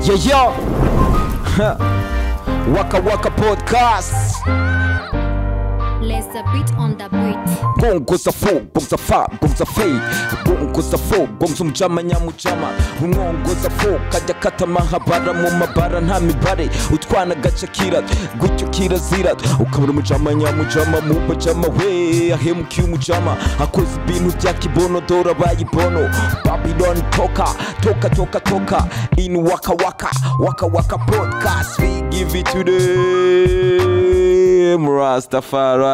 Yo Waka Waka Podcast. Let's a beat on the beat. Boom goes a four, booms a fa, booms a fade. Boom goes a four, booms umjama nyamujama. Umwong goes a four, kajya kata mahabara mu mabara nta mibare. Utwana gacha kira, gutyo kirazira. Ukabura umujama nyamujama mu bajama we. Ahemukiye umujama, akoze ibintu bya kibono dora bayibono. Babylon toka. In Waka Waka, Waka Waka Podcast. We give it to them. Rastafari.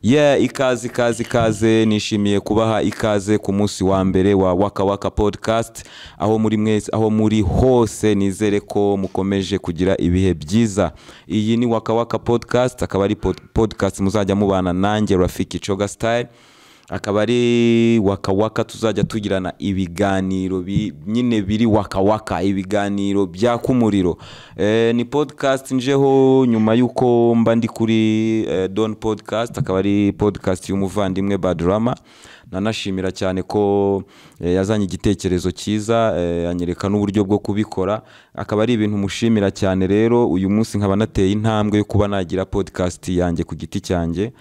Yeah, ikaze nishimiye kubaha ikaze ku munsi wa mbere wa Waka Waka Podcast, aho muri mwese aho muri hose nizere ko mukomeje kugira ibihe byiza. Iyi ni Waka Waka Podcast, akaba ari podcast muzajya mubana nanjye Rafiki Choga Style. Akaba ari Waka Waka tuzajya tugirana ibiganiro nyine biri Waka Waka, ibiganiro bya kumuriro. Ni podcast njeho nyuma yuko mba ndi kuri Don Podcast, akaba ari podcast y'umuvandimwe Badrama. Nanashimira cyane ko yazanye igitekerezo cyiza, anyereka n'uburyo bwo kubikora. Akaba ari ibintu mushimira cyane. Rero uyu munsi nkaba nateye intambwe yo kuba nagira podcast yanjye ku giti cyanjye.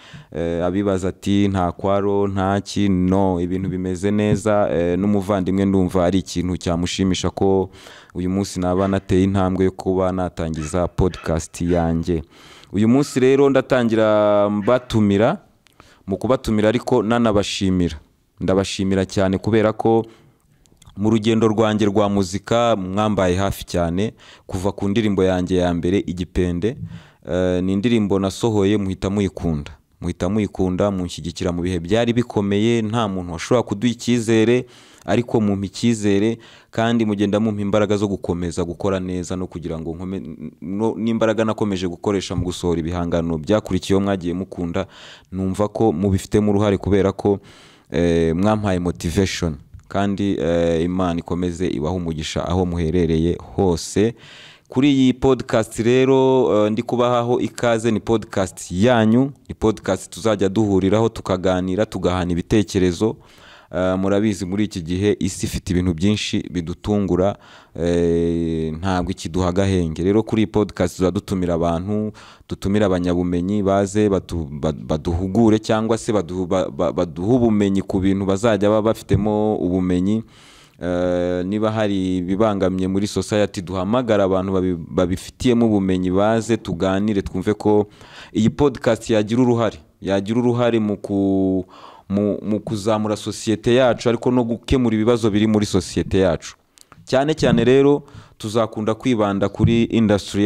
Abibaza ati nta kwaro ntaki, no, ibintu bimeze neza. N'umuvandimwe ndumva ari ikintu cyamushimisha ko uyu munsi naba nateye intambwe yo kuba natangiza podcast yanjye. Uyu munsi rero ndatangira mbatumira, mu kubatumira ariko nanabashimira. Ndabashimira cyane kubera ko mu rugendo rwanjye rwa muzika mwambaye hafi cyane kuva ku ndirimbo yanjye ya mbere Igipende. Ni indirimbo nasohoye muhita muyikunda munshyigikira mu bihe byari bikomeye, nta muntu washobora kuduha icyizere, ariko mumpa icyizere kandi mugenda mumpa imbaraga zo gukomeza gukora neza no kugira ngo n'imbaraga nakomeje gukoresha mu gusohora ibihangano byakurikiyeho mwagiye mukunda. Numva ko mubifitemo uruhare kubera ko mwampaye motivation, kandi Imana ikomeze ibaha umugisha aho muherereye hose. Kuri iyi podcast rero ndi kubahaho ikaze. Ni podcast yanyu, ni podcast tuzajya duhuriraho tukaganira, tugahana ibitekerezo. Murabizi muri iki gihe isi ifite ibintu byinshi bidutungura, ntabwo ikiduha agahenge. Rero kuri iyi podcast tuzadutumira abantu, dutumira abanyabumenyi baze baduhugure cyangwa se baduha ubumenyi ku bintu bazajya baba bafitemo ubumenyi. Niba hari ibibangamye muri society duhamagara abantu babifitiyemo ubumenyi baze tuganire, twumve ko iyi podcast yagira uruhare mu kuzamura societe yacu, ariko no gukemura ibibazo biri muri societe yacu. Cyane rero tuzakunda kwibanda kuri industry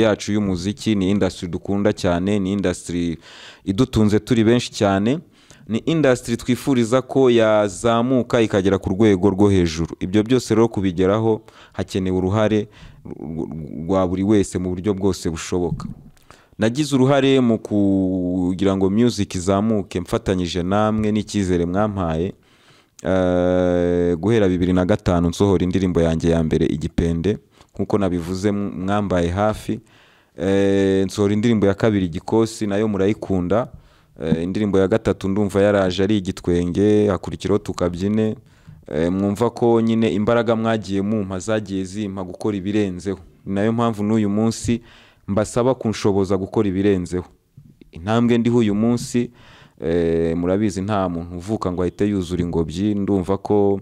yacu y'umuziki. Ni industry dukunda cyane, ni industry idutunze turi benshi cyane, ni industry twifuriza ko yazamuka ikagera ku rwego rwo hejuru. Ibyo byose rero kubigeraho hakenewe uruhare rwa buri wese mu buryo bwose bushoboka. Nagize uruhare mu kugira ngo music izamuke mfatanyije namwe n'icyizere mwampaye. Guhera 2005 nsohora indirimbo yanjye ya mbere Igipende, nkuko nabivuze mwambaye hafi. Nsohora indirimbo ya kabiri Gikosi, nayo murayikunda. Indirimbo ya gatatu ndumva yaraje ari Igitwenge, hakurikiraho Tukabyine. Mwumva ko nyine imbaraga mwagiye mumpa zagiye zimpa gukora ibirenzeho. Nayo mpamvu n'uyu munsi mbasaba kunshoboza gukora ibirenzeho. Intambwe ndiho uyu munsi, murabizi nta muntu uvuka ngo ahite yuzura ingobyi. Ndumva ko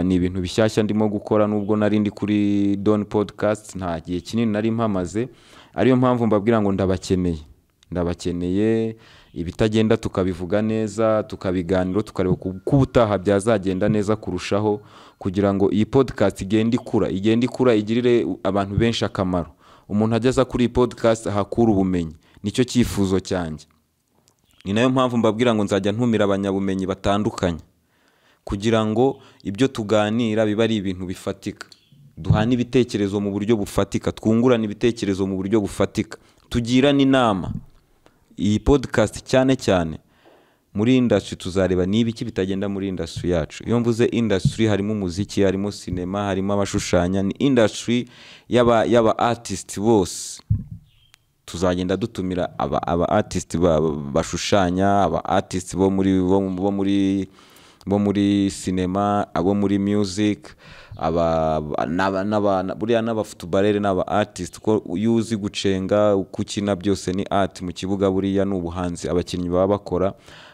ni ibintu bishyashya ndimo gukora, nubwo nari ndi kuri Don Podcast nta gihe kinini nari mpamaze. Ariyo mpamvu mbabwira ngo ndabakeneye ibitagenda tukabivuga neza, tukabiganiro, tukareba ko ubutaha byazagenda neza kurushaho, kugira ngo iyi podcast igende ikura igirire abantu benshi akamaro. Umuntu ageza kuri iyi podcast ahakura ubumenyi, nicyo cyifuzo cyanjye. Ni nayo mpamvu mbabwira ngo nzajya ntumira abanyabumenyi batandukanye, kugira ngo ibyo tuganira biba ari ibintu bifatika. Duhana ibitekerezo mu buryo bufatika, twungurana ibitekerezo mu buryo bufatika, tugirana inama. Iyi podcast cyane muri industry tuzareba niba iki bitagenda muri industry yacu. Iyo mvuze industry harimo umuziki, harimo cinema, harimo abashushanya. Ni industry yaba artist bose. Tuzagenda dutumira aba artist bashushanya, aba artist bo muri bo muri cinema, abo muri music, buriya n'abafutubarere n'aba artist, ko iyo uzi gucenga ukina byose ni art mu kibuga, buriya n'ubuhanzi abakinnyi baba bakora.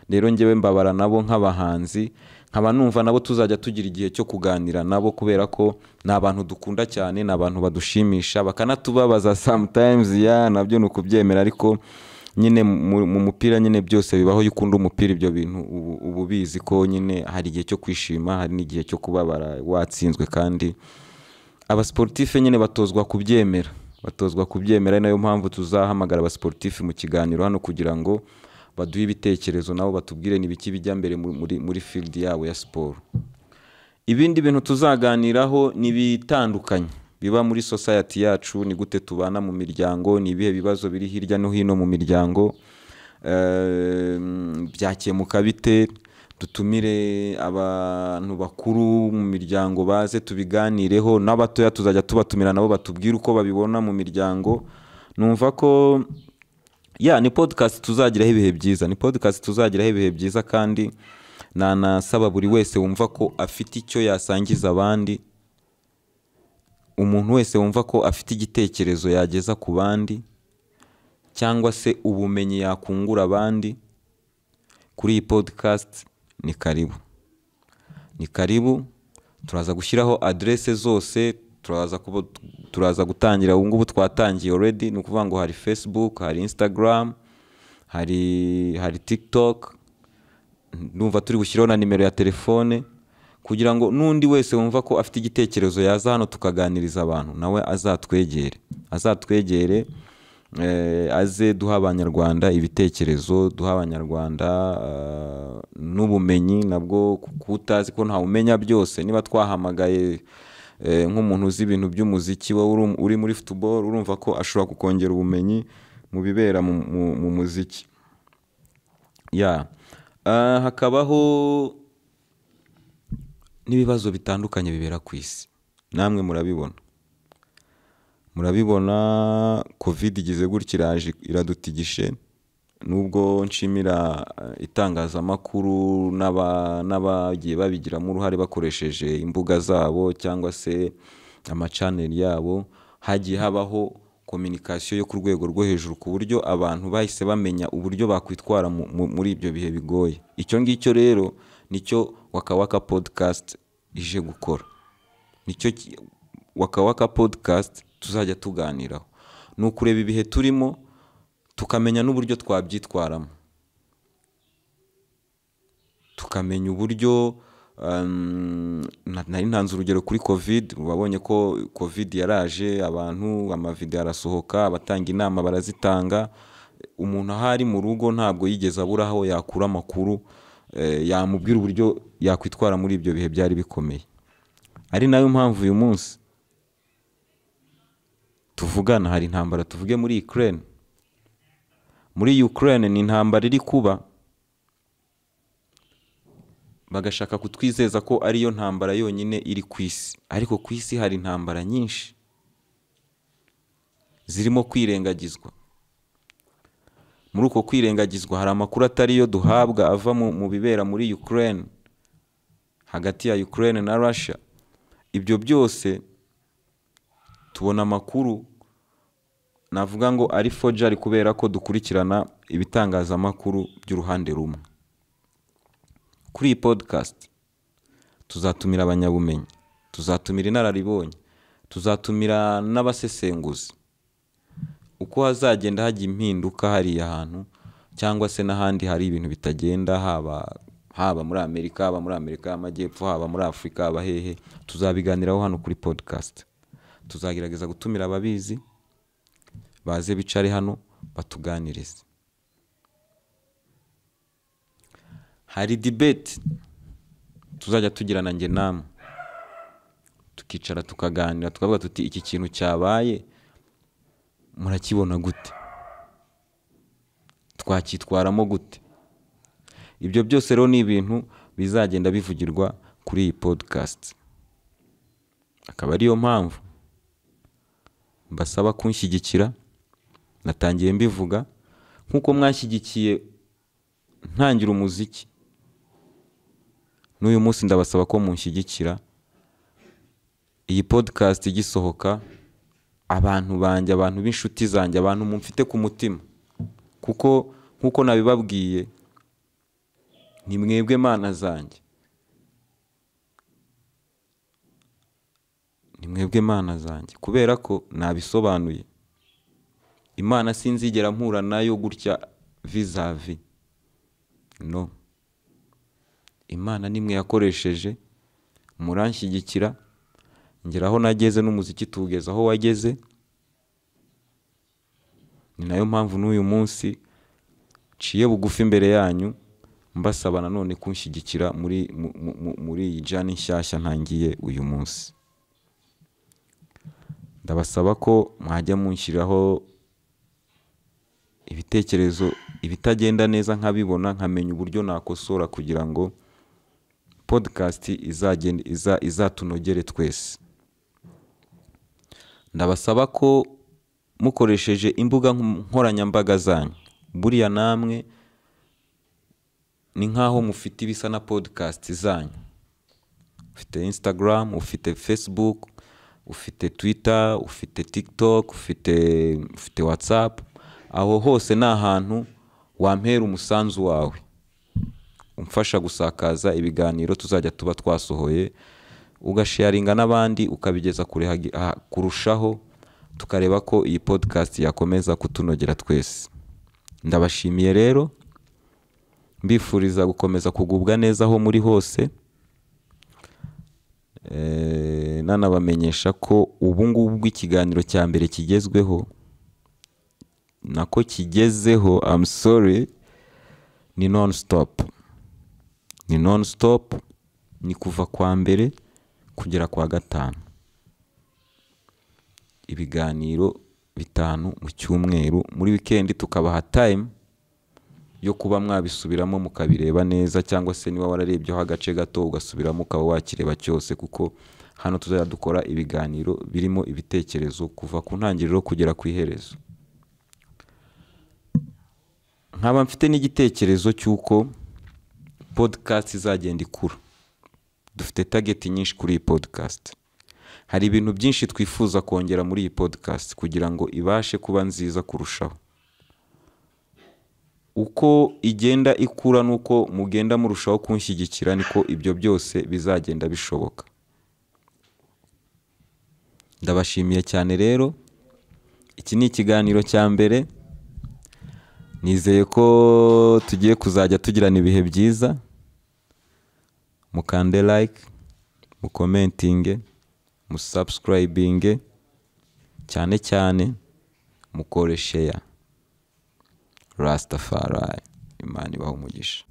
Rero njyewe mbabara nabo nk'abahanzi, nkaba numva nabo tuzajya tugira igihe cyo kuganira nabo, kubera ko ni abantu dukunda cyane, ni abantu badushimisha bakanatubabaza sometimes, nabyo ni ukubyemera, ariko nyine mu mupira nyine byose bibaho. Iyo ukunda umupira ibyo bintu uba ubizi ko nyine hari igihe cyo kwishima, hari n'igihe cyo kubabara watsinzwe, kandi abasportife nyine batozwa kubyemera. Nayo mpamvu tuzahamagara abasportife mu kiganiro hano kugira ngo baduhe ibitekerezo, nabo batubwire n'ibiki bijya mbere muri field yabo ya siporo. Ibindi bintu tuzaganiraho ni bitandukanye biba muri society yacu, ni gute tubana mu miryango, ni ibihe bibazo biri hirya no hino mu miryango, byakemuka bite, dutumire abantu bakuru mu miryango baze tubiganireho, n'abatoya tuzajya tubatumira nabo batubwire uko babibona mu miryango. Numva ko ni podcast tuzagiraho ibihe byiza, kandi nanasaba buri wese wumva ko afite icyo yasangiza abandi, umuntu wese wumva ko afite igitekerezo yageza ku bandi, cyangwa se ubumenyi yakungura abandi, kuri iyi podcast ni karibu. Turaza gushyiraho adresse zose, turaza gutangira. Ubu ngubu twatangiye already, ni ukuvuga ngo hari Facebook, hari Instagram, hari TikTok. Ndumva turi gushyiraho na nimero ya telefone, kugira ngo n'undi wese wumva ko afite igitekerezo yaza hano tukaganiriza abantu, nawe azatwegere, aze duha abanyarwanda ibitekerezo, duha abanyarwanda n'ubumenyi nabwo, kutazi ko nta umenya byose. Niba twahamagaye nk'umuntu uzi ibintu by'umuziki, wowe uri muri football, urumva ko ashobora kukongera ubumenyi mu bibera mu muziki. Hakabaho n'ibibazo bitandukanye bibera ku isi, namwe murabibona. Covid igize gutya iraje iradutigishe, nubwo nshimira itangazamakuru n'abagiye babigiramo uruhare bakoresheje imbuga zabo cyangwa se amachannel yabo, hagiye habaho communication yo ku rwego rwo hejuru, ku buryo abantu bahise bamenya uburyo bakwitwara muri ibyo bihe bigoye. Icyo ngicyo rero nicyo Waka Waka podcast ije gukora, nicyo Waka Waka podcast tuzajya tuganiraho, ni ukureba ibihe turimo tukamenya n'uburyo twabyitwaramo, tukamenya uburyo nari ntanze urugero kuri Covid. Babonye ko Covid yaraje, abantu amavideo arasohoka, abatanga inama barazitanga. Umuntu ahari mu rugo ntabwo yigeze abura aho yakura amakuru, yamubwira uburyo yakwitwara muri ibyo bihe byari bikomeye. Ari nayo mpamvu uyu munsi tuvugana hari intambara, tuvuge muri Ukraine ni intambara iri kuba, bagashaka kutwizeza ko ariyo ntambara yonyine iri ku isi, ariko ku isi hari intambara nyinshi zirimo kwirengagizwa. Muri uko kwirengagizwa hari amakuru atariyo duhabwa ava mu bibera muri Ukraine, hagati ya Ukraine na Russia. Ibyo byose tubona amakuru, navuga ngo ari forgery, kubera ko dukurikirana ibitangazamakuru by'uruhande rumwe. Kuri iyi podcast tuzatumira abanyabumenyi, tuzatumira inararibonye, tuzatumira n'abasesenguzi, uko hazagenda hajya impinduka hariya hantu, cyangwa se n'ahandi hari ibintu bitagenda, haba muri Amerika, y'Amajyepfo, haba muri Afurika, haba hehe, tuzabiganiraho hano kuri podcast. Tuzagerageza gutumira ababizi baze bicare hano batuganirize. Hari debate tuzajya tugirana njye namwe, tukicara tukaganira, tukavuga tuti iki kintu cyabaye murakibona gute, twakitwaramo gute. Ibyo byose rero ni ibintu bizagenda bivugirwa kuri iyi podcast. Akaba ariyo mpamvu mbasaba kunshyigikira. Natangiye mbivuga nkuko mwashyigikiye ntangira umuziki, n'uyu munsi ndabasaba ko munshyigikira iyi podcast igisohoka, abantu banjye, abantu b'inshuti zanjye, abantu mumfite ku mutima, kuko nkuko nabibabwiye ni mwebwe mana zanjye, ni mwebwe mana zanjye, kubera ko nabisobanuye. Imana sinzigera mpura nayo gutya vis-a-vis, no. Imana nimwe yakoresheje, muranshyigikira, ngera aho nageze, n'umuziki tugeze aho wageze. Ni nayo mpamvu n'uyu munsi ciye bugufi imbere yanyu, mbasaba nanone kunshyigikira muri iyi jani nshyashya ntangiye uyu munsi. Ndabasaba ko mwajya munshyiraho ibitekerezo, ibitagenda neza nkabibona, nkamenya uburyo nakosora kugira ngo podcast izatunogere twese. Ndabasaba ko mukoresheje imbuga nkoranyambaga zanyu, buriya namwe ni nkaho mufite ibisa na podcast zanyu. Ufite Instagram, ufite Facebook, ufite Twitter, ufite TikTok, ufite WhatsApp. Aho hose ni ahantu wampera umusanzu wawe, umfasha gusakaza ibiganiro tuzajya tuba twasohoye, ugasharinga n'abandi, ukabigeza kure kurushaho, tukareba ko iyi podcast yakomeza kutunogera twese. Ndabashimiye rero, mbifuriza gukomeza kugubwa neza aho muri hose. Nanabamenyesha ko ubu ngubu ikiganiro cya mbere kigezweho, nako kigezeho, I'm sorry, ni non-stop. Ni non-stop, ni kuva kwa mbere kugera kwa gatanu. Ibiganiro 5 mu cyumweru, muri weekend tukabaha time yo kuba mwabisubiramo mukabireba neza, cyangwa se niba wararebyeho agace gato ugasubiramo ukaba wakireba cyose, kuko hano tuzajya dukora ibiganiro birimo ibitekerezo kuva ku ntangiriro kugera ku iherezo. Nkaba mfite n'igitekerezo cy'uko podcast izagenda ikura. Dufite target nyinshi kuri iyi podcast. Hari ibintu byinshi twifuza kongera muri iyi podcast kugira ngo ibashe kuba nziza kurushaho. Uko igenda ikura nuko mugenda murushaho kunshyigikira, niko ibyo byose bizagenda bishoboka. Ndabashimiye cyane rero. Iki ni ikiganiro cya mbere. Nizeye ko tugiye kuzajya tugirana ibihe byiza. Mukande like, mukomentinge, musubscribinge, cyane cyane mukore share. Rastafari, Imana ibahe umugisha.